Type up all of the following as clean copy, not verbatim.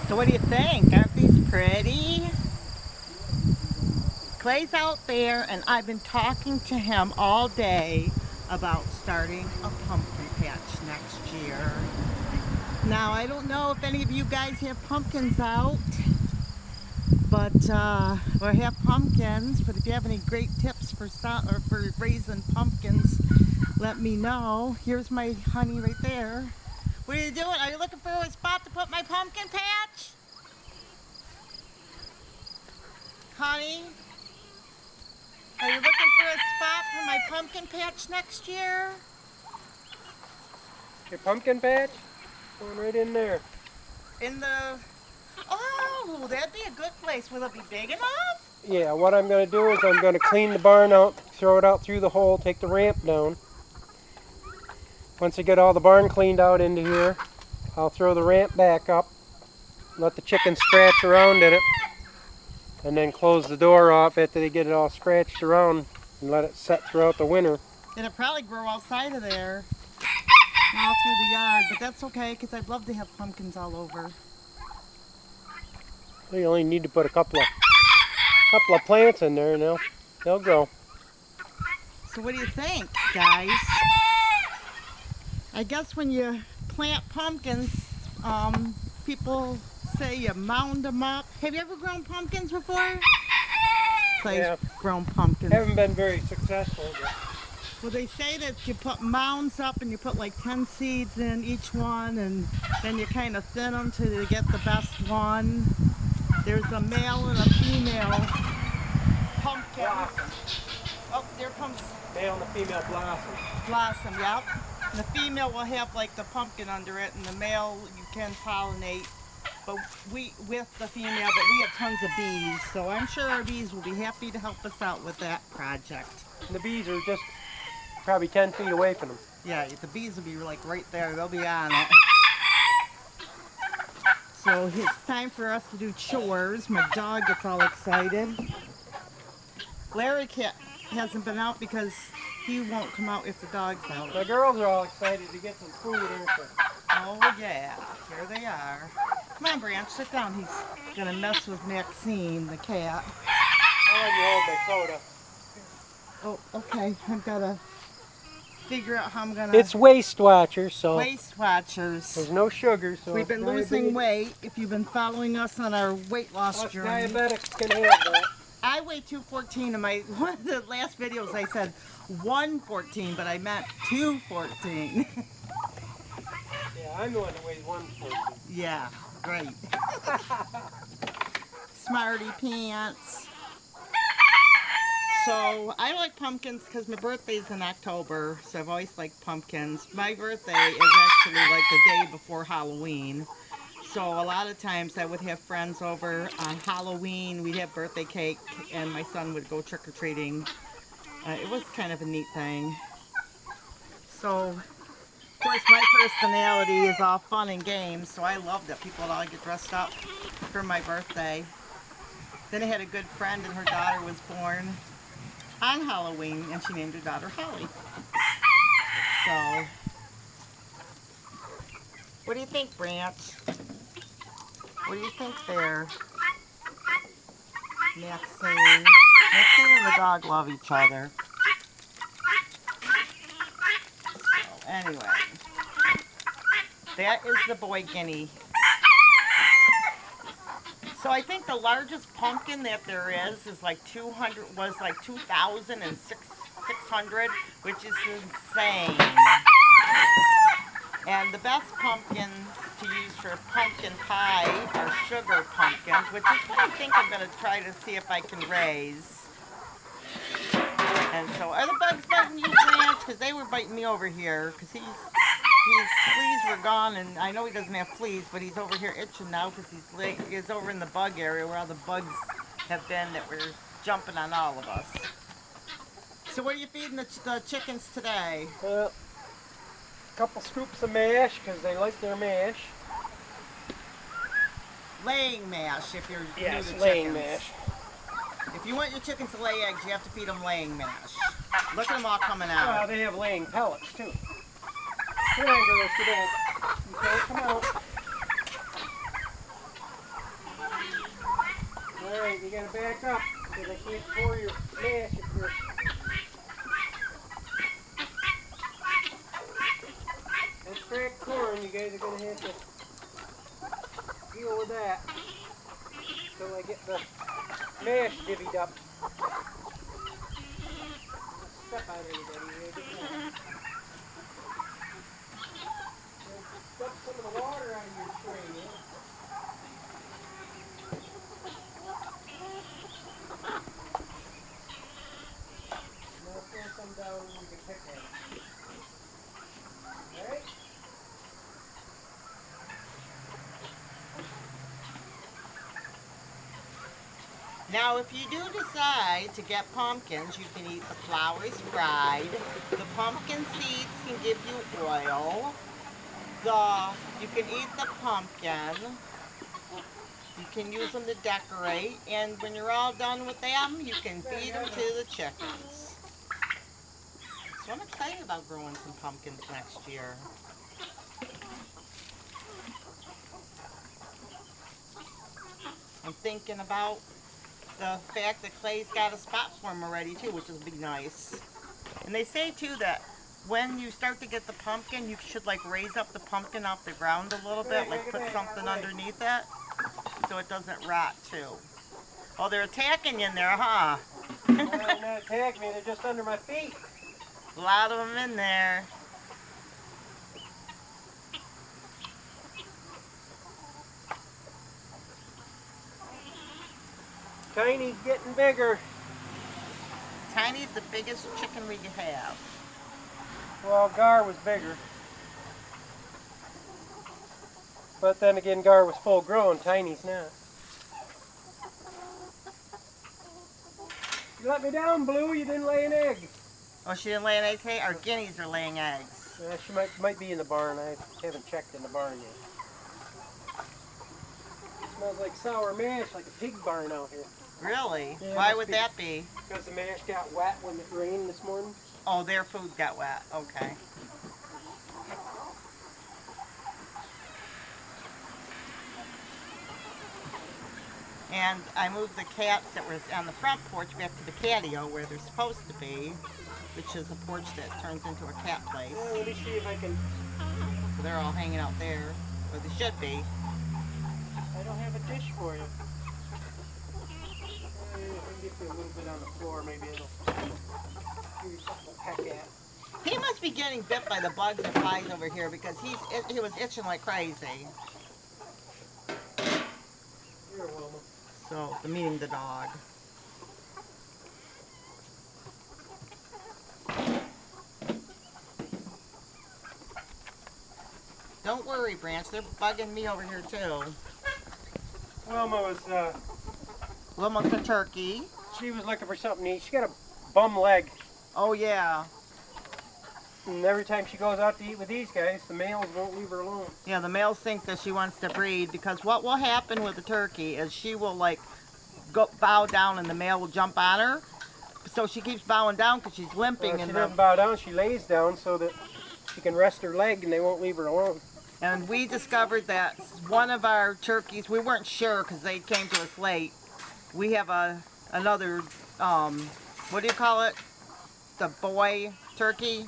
So what do you think? Aren't these pretty? Clay's out there and I've been talking to him all day about starting a pumpkin patch next year. Now I don't know if any of you guys have pumpkins out, but or have pumpkins, but if you have any great tips for raising pumpkins, let me know. Here's my honey right there. What are you doing? Are you looking for a spot to put my pumpkin patch? Honey? Are you looking for a spot for my pumpkin patch next year? Your pumpkin patch? Going right in there. In the... Oh, that'd be a good place. Will it be big enough? Yeah, what I'm going to do is I'm going to clean the barn out, throw it out through the hole, take the ramp down. Once I get all the barn cleaned out into here, I'll throw the ramp back up, let the chickens scratch around in it, and then close the door off after they get it all scratched around and let it set throughout the winter. It'll probably grow outside of there, all through the yard, but that's okay because I'd love to have pumpkins all over. You only need to put a couple of plants in there and they'll grow. So what do you think, guys? I guess when you plant pumpkins, people say you mound them up. Have you ever grown pumpkins before? Clay's grown pumpkins. Haven't been very successful. But... Well, they say that you put mounds up and you put like 10 seeds in each one, and then you kind of thin them till you get the best one. There's a male and a female pumpkin. Blossom. Oh, there comes Male and the female blossom. blossom, yep. And the female will have like the pumpkin under it, and the male you can pollinate. But with the female, but we have tons of bees, so I'm sure our bees will be happy to help us out with that project. And the bees are just probably 10 feet away from them. Yeah, the bees will be like right there. They'll be on it. So it's time for us to do chores. My dog gets all excited. Larry hasn't been out because he won't come out if the dog's out. The girls are all excited to get some food, aren't they? Oh yeah, here they are. Come on, Branch, sit down. He's gonna mess with Maxine, the cat. I'll let you hold my soda. Oh, okay. I've gotta figure out how I'm gonna... It's Waist Watchers, so Waist Watchers. there's no sugar. So We've been losing weight. If you've been following us on our weight loss us journey. diabetics can have that. I weigh 214. In one of the last videos I said 114, but I meant 214. Yeah, I'm the one that weighs 114. Yeah, great. Smarty pants. So I like pumpkins because my birthday's in October, so I've always liked pumpkins. My birthday is actually like the day before Halloween. So a lot of times I would have friends over on Halloween. We'd have birthday cake and my son would go trick-or-treating. It was kind of a neat thing. So, of course, my personality is all fun and games, so I love that people all get dressed up for my birthday. Then I had a good friend and her daughter was born on Halloween, and she named her daughter Holly. So, what do you think, Branch? What do you think there? Maxine. Maxine and the dog love each other. So, anyway. That is the boy guinea. So I think the largest pumpkin that there is like 200, was like 2,600, which is insane. And the best pumpkins to use for pumpkin pie are sugar pumpkins, which is what I think I'm going to try to see if I can raise. And so, are the bugs biting you, Branch? Because they were biting me over here, because his fleas were gone, and I know he doesn't have fleas, but he's over here itching now because he's over in the bug area where all the bugs have been that were jumping on all of us. So what are you feeding the chickens today? A couple scoops of mash because they like their mash. Laying mash if you're new to laying chickens. mash. If you want your chickens to lay eggs, you have to feed them laying mash. Look at them all coming out. Well, they have laying pellets too. Come on, girls, get in. Okay, come out. back up because I can't pour your mash if you're... That's cracked corn, you guys are going to have to deal with that until I get the mash divvied up. Step on everybody here. Dump some of the water out of your tray, man. Now throw some down and you can pick at it. Alright? Now, if you do decide to get pumpkins, you can eat the flowers fried. The pumpkin seeds can give you oil. You can eat the pumpkin. You can use them to decorate. And when you're all done with them, you can feed them to the chickens. So I'm excited about growing some pumpkins next year. I'm thinking about the fact that Clay's got a spot for him already too, which will be nice. And they say too that when you start to get the pumpkin, you should like raise up the pumpkin off the ground a little bit, like put something underneath it so it doesn't rot too. Oh, they're attacking you in there, huh? They're not attacking me, they're just under my feet. A lot of them in there. Tiny's getting bigger. Tiny's the biggest chicken we have. Well, Gar was bigger. But then again, Gar was full grown, Tiny's not. You let me down, Blue, you didn't lay an egg. Oh, she didn't lay an egg today? Our guineas are laying eggs. Yeah, she might be in the barn. I haven't checked in the barn yet. Smells like sour mash, like a pig barn out here. Really? Yeah, Why must would be. that be? Because the mash got wet when it rained this morning. Oh, their food got wet. Okay. And I moved the cats that were on the front porch back to the catio where they're supposed to be, which is a porch that turns into a cat place. Yeah, let me see if I can... So they're all hanging out there, where they should be. I don't have a dish for you. I can get you a little bit on the floor, maybe it'll give you something to peck at. He must be getting bit by the bugs and flies over here because he was itching like crazy. Here, Wilma. So, meaning the dog. Don't worry, Branch. They're bugging me over here too. Wilma was, Wilma's a turkey. she was looking for something to eat. She got a bum leg. Oh yeah. And every time she goes out to eat with these guys, the males won't leave her alone. Yeah, the males think that she wants to breed because what will happen with the turkey is she will like go bow down and the male will jump on her. So she keeps bowing down because she's limping. She And doesn't bow down, she lays down so that she can rest her leg and they won't leave her alone. And we discovered that one of our turkeys, we weren't sure because they came to us late. We have another, what do you call it? The boy turkey?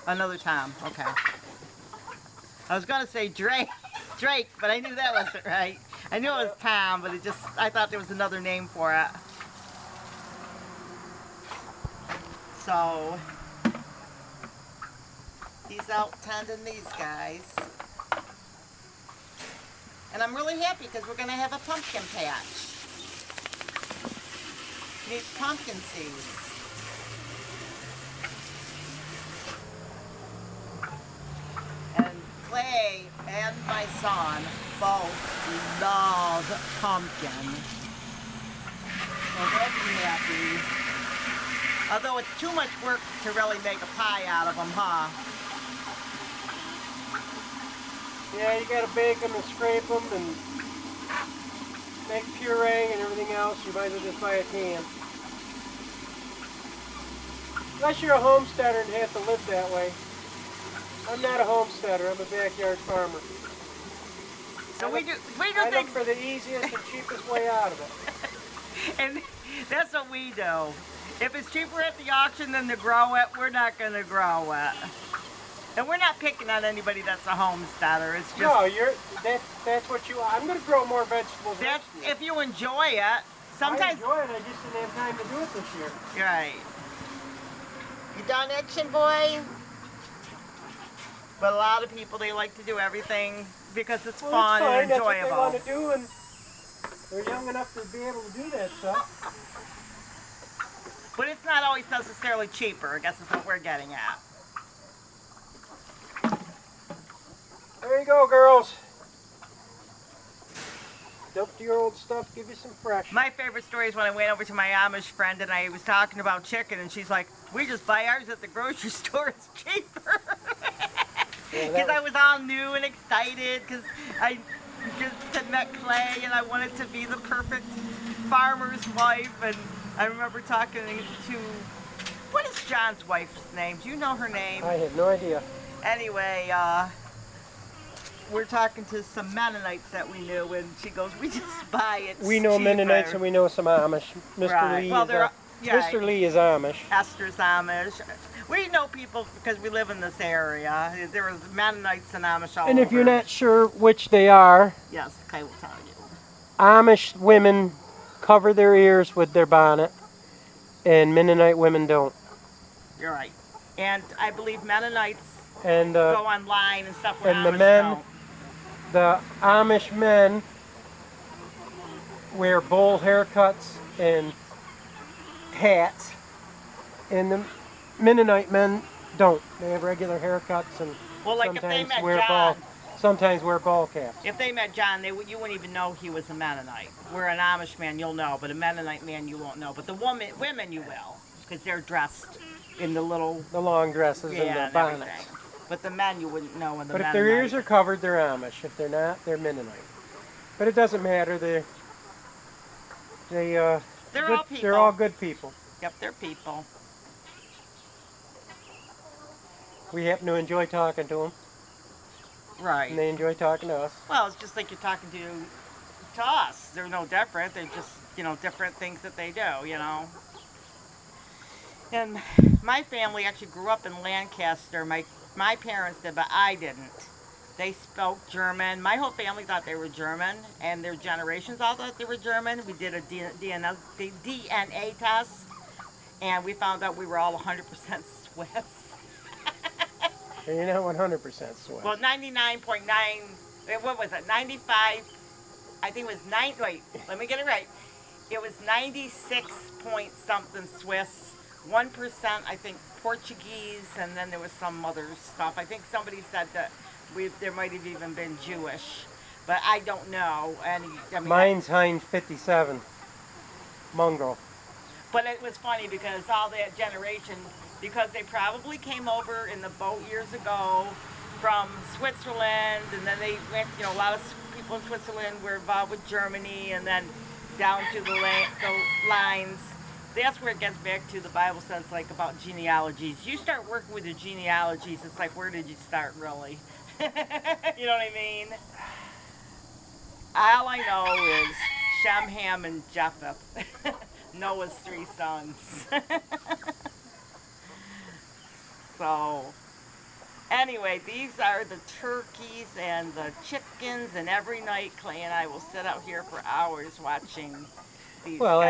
Another Tom, okay. I was going to say Drake, but I knew that wasn't right. I knew it was Tom, but I thought there was another name for it. So, he's out tending these guys. And I'm really happy because we're going to have a pumpkin patch. Need pumpkin seeds. And Clay and my son both love pumpkin. So they'll be happy. Although it's too much work to really make a pie out of them, huh? Yeah, you gotta bake them and scrape them and make puree and everything else. You might as well just buy a can. Unless you're a homesteader and have to live that way. I'm not a homesteader, I'm a backyard farmer. So we do I look things. for the easiest and cheapest way out of it. And that's what we do. If it's cheaper at the auction than to grow it, we're not going to grow it. And we're not picking on anybody that's a homesteader. It's just No, that's what you. I'm going to grow more vegetables. that's next year. if you enjoy it. I Sometimes enjoy it. I just didn't have time to do it this year. right. You done action, boy? But a lot of people, they like to do everything because it's Well, fun it's fine. and That's what enjoyable. they want to do, and they're young enough to be able to do that stuff. But it's not always necessarily cheaper. I guess is what we're getting at. There you go, girls. Dump your old stuff, give you some fresh. My favorite story is when I went over to my Amish friend and I was talking about chicken, and she's like, "We just buy ours at the grocery store. It's cheaper." Because I was all new and excited because I just had met Clay and I wanted to be the perfect farmer's wife. And I remember talking to, what is John's wife's name? Do you know her name? I have no idea. Anyway, we're talking to some Mennonites that we knew, and she goes, "We just buy it. We know Mennonites and we know some Amish. Mr. Right. Lee Well, is they're- yeah. Mr. Lee is Amish. Esther's Amish. We know people because we live in this area. There was Mennonites and Amish all And if over. you're not sure which they are, Yes, Clay will tell you. Amish women cover their ears with their bonnet, and Mennonite women don't. You're right. And I believe Mennonites And go online and stuff where and the Amish men- don't. the Amish men wear bowl haircuts and hats, and the Mennonite men don't. They have regular haircuts and Well, like if they sometimes met wear John, sometimes wear ball caps. if they met John, you wouldn't even know he was a Mennonite. Where an Amish man, you'll know, but a Mennonite man, you won't know. But the women, you will, because they're dressed in the little The long dresses and the and bonnets. everything. But the men, you wouldn't know. In the But if their ears Mennonite. are covered, they're Amish. If they're not, they're Mennonite. But it doesn't matter. They're They're good, all people. They're all good people. Yep, they're people. We happen to enjoy talking to them, Right. and they enjoy talking to us. Well, it's just like you're talking to us. They're no different. They're just, different things that they do, And my family actually grew up in Lancaster. My parents did, but I didn't. They spoke German. My whole family thought they were German, and their generations all thought they were German. We did a DNA test, and we found out we were all 100% Swiss. And you're not 100% Swiss. Well, 99.9, what was it, 95, I think it was 9, wait, let me get it right. It was 96 point something Swiss, 1% I think Portuguese, and then there was some other stuff. I think somebody said that there might have even been Jewish, but I don't know. Mine's Heinz 57, mongrel. But it was funny because all that generation, because they probably came over in the boat years ago from Switzerland, and then they went, a lot of people in Switzerland were involved with Germany, and then down to the lines. That's where it gets back to the Bible says, like, about genealogies. You start working with the genealogies, it's like, where did you start, really? You know what I mean? All I know is Shem, Ham, and Japheth. Noah's 3 sons. So, anyway, these are the turkeys and the chickens, and every night Clay and I will sit out here for hours watching these guys.